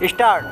Start.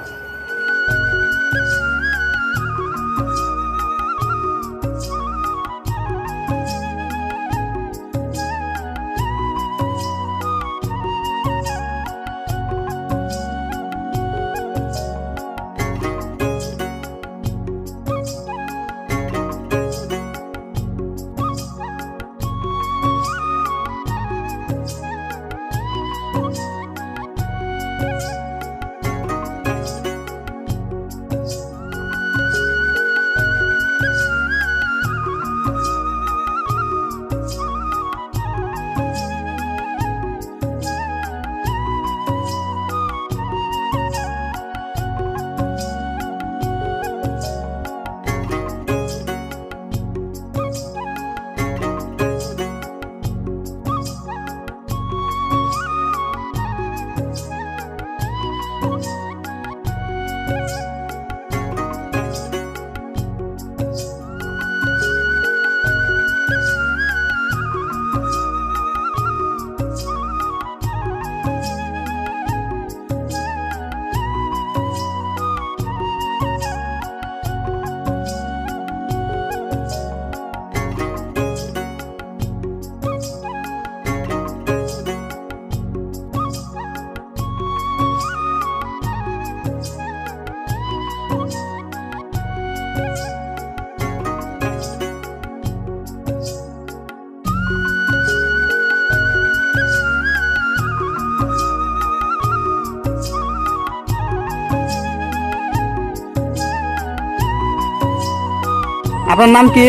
আপনার নাম কি?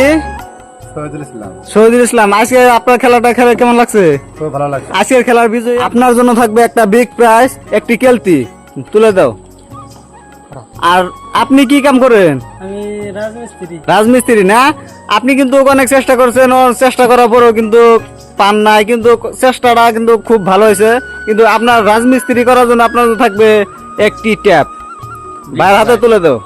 শহীদুল ইসলাম। আজকে আপনার খেলাটা খেলে কেমন লাগছে? খুব ভালো লাগছে। আজকের খেলার বিজয়ী আপনার জন্য থাকবে একটা বিগ প্রাইজ, একটি কেলতি তুলে দাও। আর আপনি কি কাম করেন? আমি রাজমিস্ত্রি। রাজমিস্ত্রি না? আপনি কিন্তু অনেক চেষ্টা করছেন, চেষ্টা করার পরেও কিন্তু পান নাই, কিন্তু চেষ্টাটা কিন্তু খুব ভালো হয়েছে। কিন্তু আপনার রাজমিস্ত্রি করার জন্য আপনার থাকবে একটি ট্যাপ, বাইরের হাতে তুলে দাও।